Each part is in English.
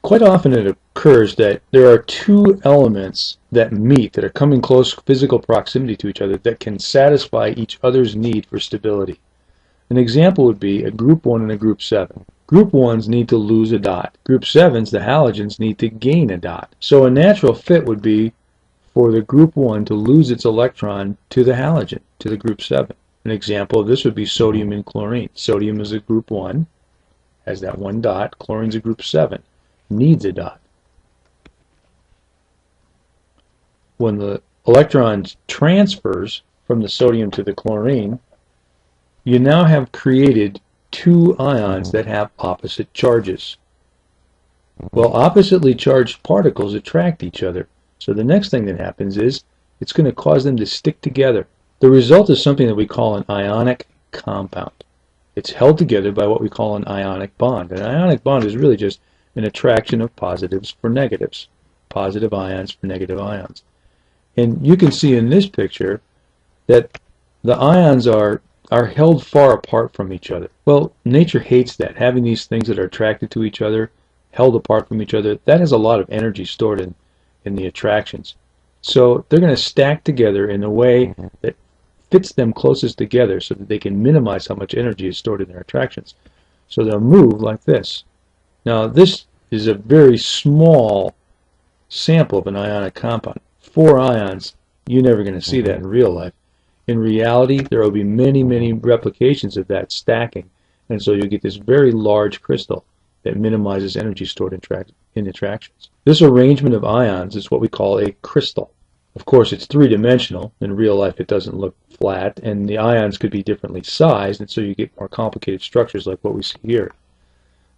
Quite often it occurs that there are two elements that meet, that are coming close physical proximity to each other, that can satisfy each other's need for stability. An example would be a group 1 and a group 7. Group 1s need to lose a dot. Group 7s, the halogens, need to gain a dot. So a natural fit would be for the group 1 to lose its electron to the halogen, to the group 7. An example of this would be sodium and chlorine. Sodium is a group 1, has that one dot. Chlorine's a group 7, needs a dot. When the electron transfers from the sodium to the chlorine, you now have created two ions that have opposite charges. Well, oppositely charged particles attract each other. So the next thing that happens is it's going to cause them to stick together. The result is something that we call an ionic compound. It's held together by what we call an ionic bond. An ionic bond is really just an attraction of positives for negatives, positive ions for negative ions. And you can see in this picture that the ions are held far apart from each other. Well, nature hates that, having these things that are attracted to each other, held apart from each other. That has a lot of energy stored in the attractions. So they're going to stack together in a way that fits them closest together so that they can minimize how much energy is stored in their attractions. So they'll move like this. Now this is a very small sample of an ionic compound. 4 ions, you're never going to see that in real life. In reality, there will be many, many replications of that stacking, and so you'll get this very large crystal that minimizes energy stored in attractions. This arrangement of ions is what we call a crystal. Of course, it's three-dimensional. In real life, it doesn't look flat, and the ions could be differently sized, and so you get more complicated structures like what we see here.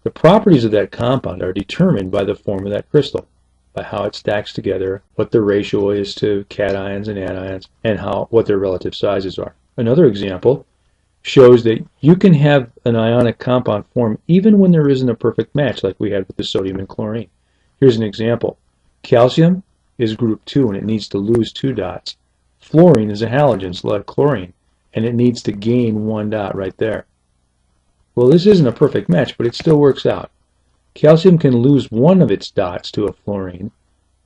The properties of that compound are determined by the form of that crystal, by how it stacks together, what the ratio is to cations and anions, and what their relative sizes are. Another example shows that you can have an ionic compound form even when there isn't a perfect match like we had with the sodium and chlorine. Here's an example. Calcium is group 2 and it needs to lose 2 dots. Fluorine is a halogen, like chlorine, and it needs to gain 1 dot right there. Well, this isn't a perfect match, but it still works out. Calcium can lose 1 of its dots to a fluorine,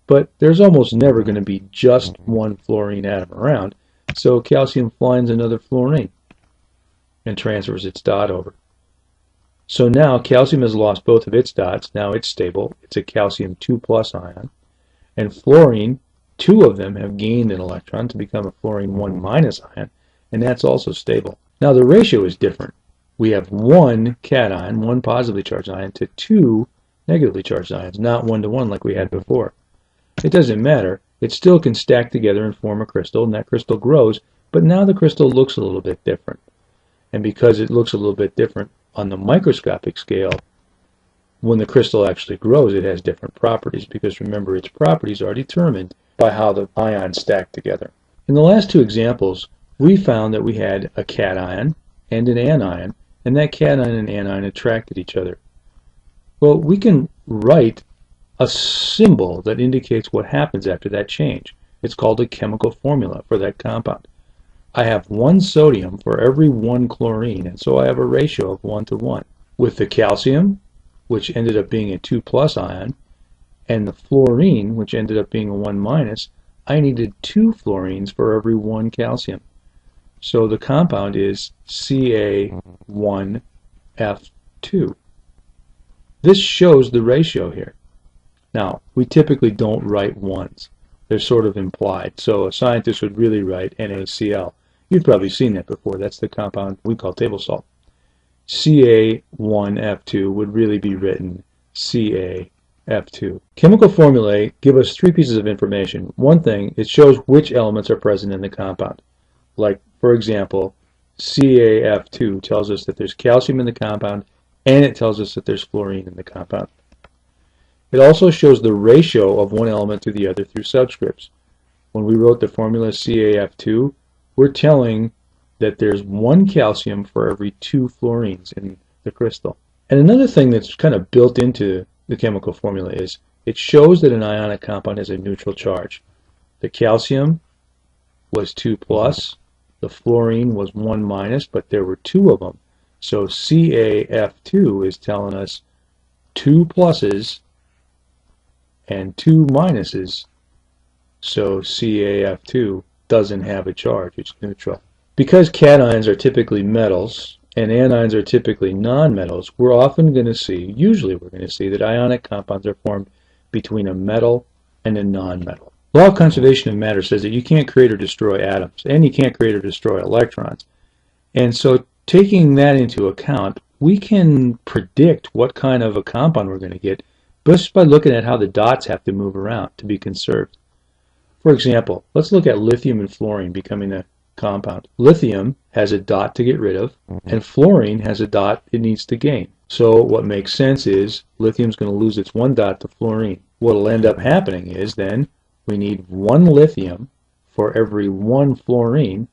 but there's almost never going to be just one fluorine atom around, so calcium finds another fluorine and transfers its dot over. So now calcium has lost both of its dots. Now it's stable. It's a calcium 2+ ion. And fluorine, 2 of them have gained an electron to become a fluorine 1- ion, and that's also stable. Now the ratio is different. We have 1 cation, 1 positively charged ion, to 2 negatively charged ions, not 1-to-1 like we had before. It doesn't matter. It still can stack together and form a crystal, and that crystal grows, but now the crystal looks a little bit different. And because it looks a little bit different on the microscopic scale, when the crystal actually grows, it has different properties, because remember, its properties are determined by how the ions stack together. In the last 2 examples, we found that we had a cation and an anion, and that cation and anion attracted each other. Well, we can write a symbol that indicates what happens after that change. It's called a chemical formula for that compound. I have 1 sodium for every 1 chlorine, and so I have a ratio of 1-to-1. With the calcium, which ended up being a 2+ ion, and the fluorine, which ended up being a 1-, I needed 2 fluorines for every 1 calcium. So the compound is Ca1F2. This shows the ratio here. Now, we typically don't write 1s. They're sort of implied. So a scientist would really write NaCl. You've probably seen that before. That's the compound we call table salt. Ca1F2 would really be written CaF2. Chemical formulae give us 3 pieces of information. One thing, it shows which elements are present in the compound. Like, for example, CaF2 tells us that there's calcium in the compound, and it tells us that there's fluorine in the compound. It also shows the ratio of one element to the other through subscripts. When we wrote the formula CaF2, we're telling that there's 1 calcium for every 2 fluorines in the crystal. And another thing that's kind of built into the chemical formula is it shows that an ionic compound has a neutral charge. The calcium was 2+, the fluorine was 1-, but there were 2 of them. So CaF2 is telling us 2 pluses and 2 minuses, so CaF2 doesn't have a charge, it's neutral. Because cations are typically metals and anions are typically nonmetals, we're often going to see, usually we're going to see, that ionic compounds are formed between a metal and a nonmetal. Law of conservation of matter says that you can't create or destroy atoms, and you can't create or destroy electrons. And so taking that into account, we can predict what kind of a compound we're going to get just by looking at how the dots have to move around to be conserved. For example, let's look at lithium and fluorine becoming a compound. Lithium has a dot to get rid of, and fluorine has a dot it needs to gain. So what makes sense is lithium's going to lose its one dot to fluorine. What will end up happening is then we need one lithium for every one fluorine,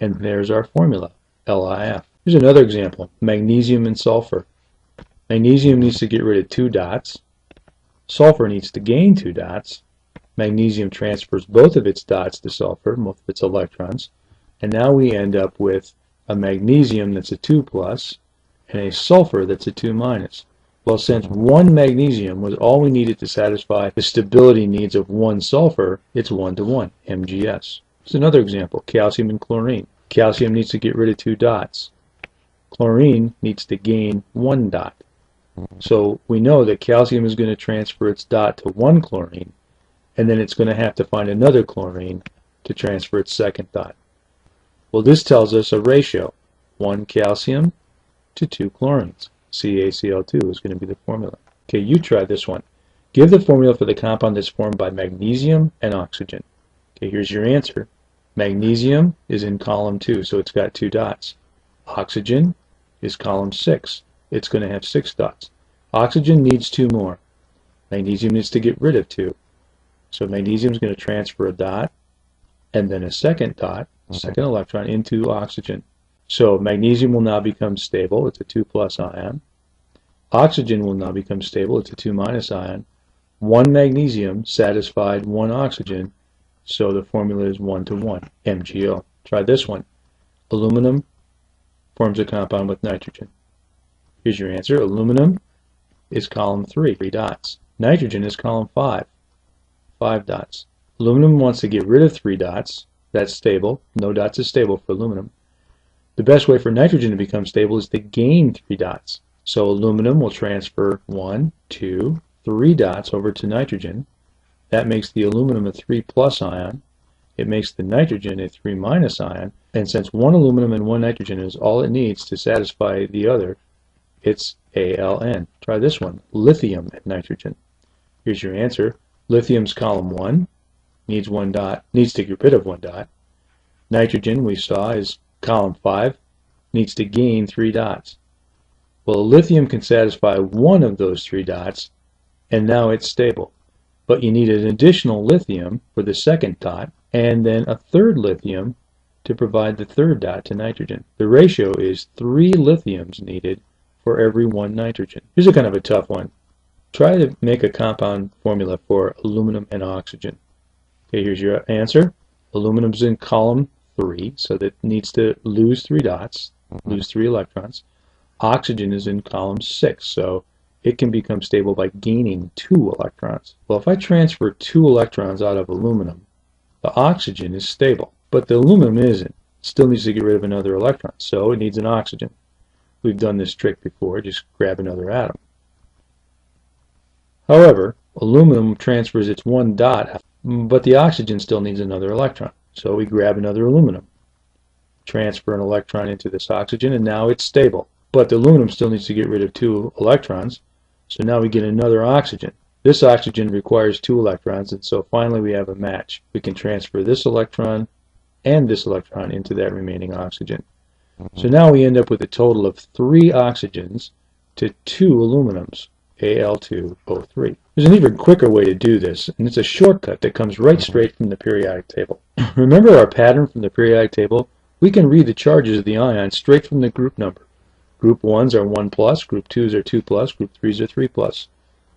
and there's our formula, LiF. Here's another example, magnesium and sulfur. Magnesium needs to get rid of 2 dots. Sulfur needs to gain 2 dots. Magnesium transfers both of its dots to sulfur, both of its electrons, and now we end up with a magnesium that's a 2 plus and a sulfur that's a 2 minus. Well, since one magnesium was all we needed to satisfy the stability needs of one sulfur, it's 1-to-1, MgS. Here's another example, calcium and chlorine. Calcium needs to get rid of 2 dots. Chlorine needs to gain 1 dot. So we know that calcium is going to transfer its dot to one chlorine, and then it's going to have to find another chlorine to transfer its second dot. Well, this tells us a ratio, 1 calcium to 2 chlorines. CaCl2 is going to be the formula. Okay, you try this one. Give the formula for the compound that's formed by magnesium and oxygen. Okay, here's your answer. Magnesium is in column 2, so it's got 2 dots. Oxygen is column 6. It's going to have 6 dots. Oxygen needs 2 more. Magnesium needs to get rid of 2. So magnesium is going to transfer a dot and then a second dot, second electron, into oxygen. So magnesium will now become stable. It's a 2 plus ion. Oxygen will now become stable. It's a 2 minus ion. 1 magnesium satisfied 1 oxygen, so the formula is 1-to-1, MgO. Try this one. Aluminum forms a compound with nitrogen. Here's your answer. Aluminum is column 3, 3 dots. Nitrogen is column 5, 5 dots. Aluminum wants to get rid of 3 dots. That's stable. No dots is stable for aluminum. The best way for nitrogen to become stable is to gain 3 dots. So aluminum will transfer 1, 2, 3 dots over to nitrogen. That makes the aluminum a 3 plus ion. It makes the nitrogen a 3 minus ion. And since 1 aluminum and 1 nitrogen is all it needs to satisfy the other, it's ALN. Try this one. Lithium and nitrogen. Here's your answer. Lithium's column 1, needs 1 dot, needs to get rid of 1 dot. Nitrogen, we saw, is column 5, needs to gain 3 dots. Well, lithium can satisfy 1 of those 3 dots, and now it's stable. But you need an additional lithium for the second dot, and then a third lithium to provide the third dot to nitrogen. The ratio is 3 lithiums needed for every 1 nitrogen. Here's a kind of a tough one. Try to make a compound formula for aluminum and oxygen. Okay, here's your answer. Aluminum's in column 3, so that needs to lose 3 dots, lose 3 electrons. Oxygen is in column 6, so it can become stable by gaining 2 electrons. Well, if I transfer 2 electrons out of aluminum, the oxygen is stable, but the aluminum isn't. It still needs to get rid of another electron, so it needs an oxygen. We've done this trick before, just grab another atom. However, aluminum transfers its 1 dot, but the oxygen still needs another electron. So we grab another aluminum, transfer an electron into this oxygen, and now it's stable. But the aluminum still needs to get rid of 2 electrons, so now we get another oxygen. This oxygen requires 2 electrons, and so finally we have a match. We can transfer this electron and this electron into that remaining oxygen. So now we end up with a total of 3 oxygens to 2 aluminums, Al2O3. There's an even quicker way to do this, and it's a shortcut that comes right straight from the periodic table. Remember our pattern from the periodic table? We can read the charges of the ions straight from the group number. Group 1s are 1 plus, group 2s are 2 plus, group 3s are 3 plus.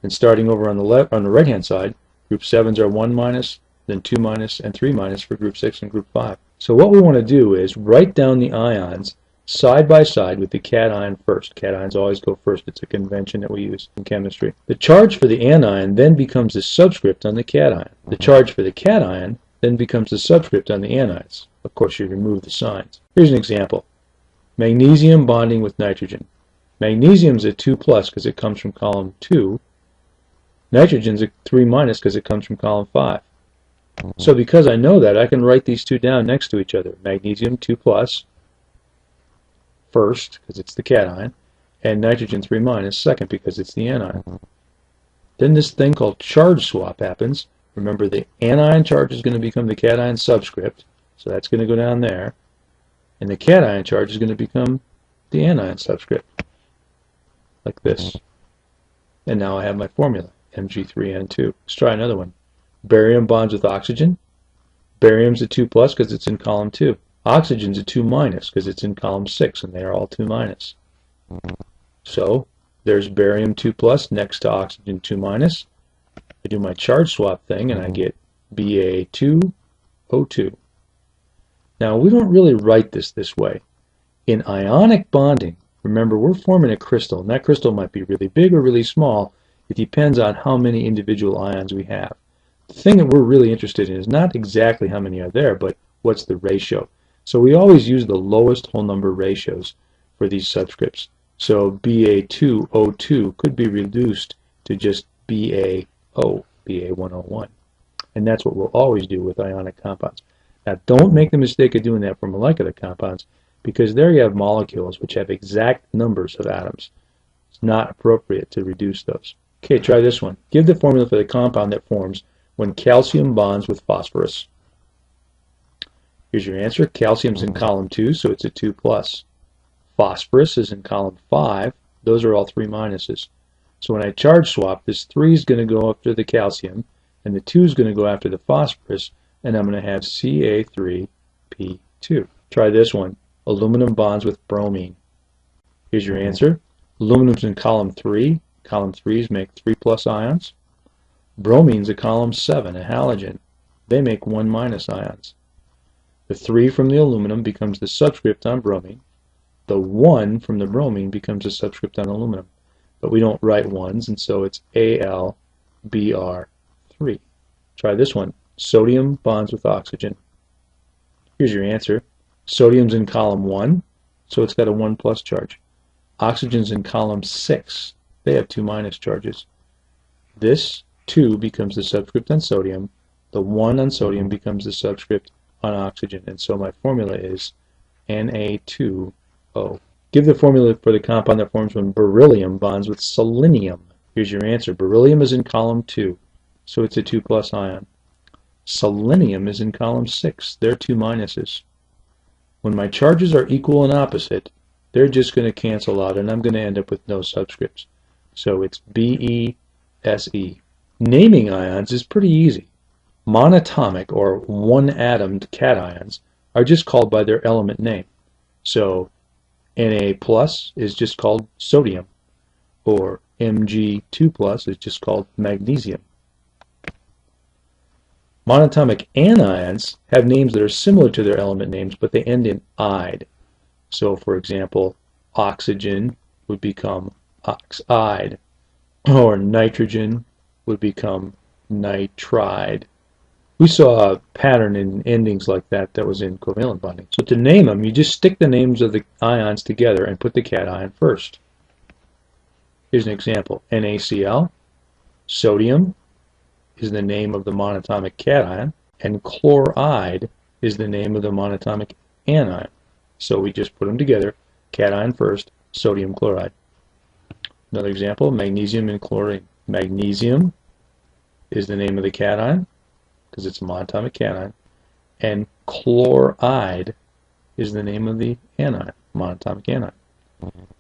And starting over on the right hand side, group 7s are 1 minus, then 2 minus, and 3 minus for group 6 and group 5. So what we want to do is write down the ions side by side with the cation first. Cations always go first. It's a convention that we use in chemistry. The charge for the anion then becomes the subscript on the cation. The charge for the cation then becomes the subscript on the anions. Of course, you remove the signs. Here's an example. Magnesium bonding with nitrogen. Magnesium's a 2 plus because it comes from column 2. Nitrogen's a 3 minus because it comes from column 5. So because I know that, I can write these two down next to each other. Magnesium 2 plus first because it's the cation, and nitrogen 3 minus second because it's the anion. Then this thing called charge swap happens. Remember, the anion charge is going to become the cation subscript, so that's going to go down there, and the cation charge is going to become the anion subscript, like this. And now I have my formula, Mg3N2. Let's try another one. Barium bonds with oxygen. Barium's a 2 plus because it's in column 2. Oxygen's a 2 minus because it's in column 6, and they are all 2 minus. So there's barium 2 plus next to oxygen 2 minus. I do my charge swap thing, and I get Ba2O2. Now, we don't really write this way. In ionic bonding, remember, we're forming a crystal, and that crystal might be really big or really small. It depends on how many individual ions we have. The thing that we're really interested in is not exactly how many are there, but what's the ratio. So we always use the lowest whole number ratios for these subscripts. So Ba2O2 could be reduced to just Ba101. And that's what we'll always do with ionic compounds. Now, don't make the mistake of doing that for molecular compounds, because there you have molecules which have exact numbers of atoms. It's not appropriate to reduce those. Okay, try this one. Give the formula for the compound that forms when calcium bonds with phosphorus. Here's your answer. Calcium's in column 2, so it's a 2 plus. Phosphorus is in column 5. Those are all 3 minuses. So when I charge swap, this 3 is going to go after the calcium, and the 2 is going to go after the phosphorus, and I'm going to have Ca3P2. Try this one. Aluminum bonds with bromine. Here's your answer. Aluminum's in column 3. Column 3s make 3 plus ions. Bromine's a column 7, a halogen. They make 1 minus ions. The 3 from the aluminum becomes the subscript on bromine. The 1 from the bromine becomes a subscript on aluminum. But we don't write 1s, and so it's AlBr3. Try this one. Sodium bonds with oxygen. Here's your answer. Sodium's in column 1, so it's got a 1 plus charge. Oxygen's in column 6. They have 2 minus charges. This 2 becomes the subscript on sodium. The 1 on sodium becomes the subscript on oxygen. And so my formula is Na2O. Give the formula for the compound that forms when beryllium bonds with selenium. Here's your answer. Beryllium is in column 2, so it's a 2 plus ion. Selenium is in column 6. They're 2 minuses. When my charges are equal and opposite, they're just going to cancel out, and I'm going to end up with no subscripts. So it's BeSe. Naming ions is pretty easy. Monatomic, or one-atomed cations, are just called by their element name. So Na plus is just called sodium, or Mg2 plus is just called magnesium. Monatomic anions have names that are similar to their element names, but they end in "ide." So, for example, oxygen would become oxide, or nitrogen would become nitride. We saw a pattern in endings like that was in covalent bonding. So to name them, you just stick the names of the ions together and put the cation first. Here's an example. NaCl, sodium is the name of the monatomic cation, and chloride is the name of the monatomic anion. So we just put them together, cation first, sodium chloride. Another example, magnesium and chlorine. Magnesium is the name of the cation, because it's a monatomic cation, and chloride is the name of the anion, monatomic anion.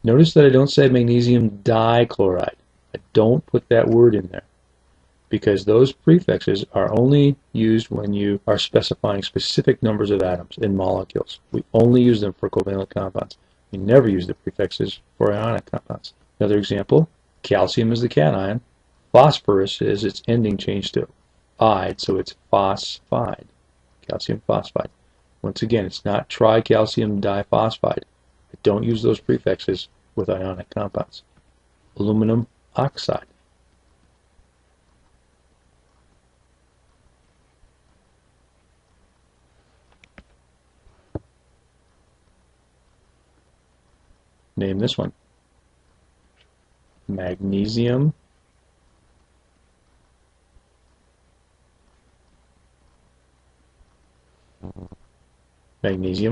Notice that I don't say magnesium dichloride. I don't put that word in there, because those prefixes are only used when you are specifying specific numbers of atoms in molecules. We only use them for covalent compounds. We never use the prefixes for ionic compounds. Another example, calcium is the cation. Phosphorus is its ending changed to ide, so it's phosphide, calcium phosphide. Once again, it's not tricalcium diphosphide. I Don't use those prefixes with ionic compounds. Aluminum oxide. Name this one. Magnesium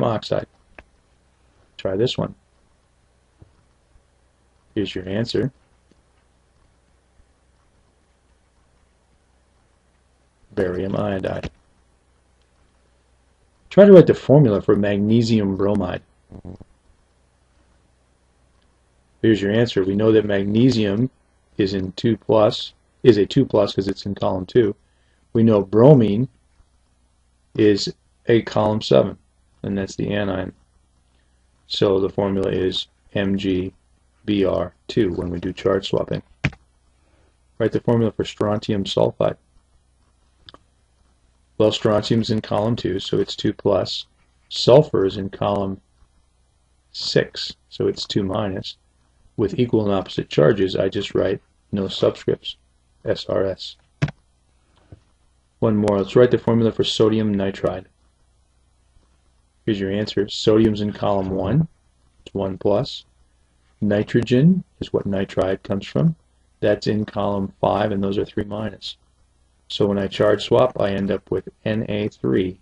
oxide. Try this one. Here's your answer. Barium iodide. Try to write the formula for magnesium bromide. Here's your answer. We know that magnesium is a 2+ because it's in column 2. We know bromine is a column 7, and that's the anion. So the formula is MgBr2 when we do charge swapping. Write the formula for strontium sulfide. Well, strontium's in column 2, so it's 2+. Sulfur is in column 6, so it's 2-. With equal and opposite charges, I just write no subscripts, SRS. One more. Let's write the formula for sodium nitride. Here's your answer. Sodium's in column 1. It's 1+. Nitrogen is what nitride comes from. That's in column 5, and those are 3-. So when I charge swap, I end up with Na3N.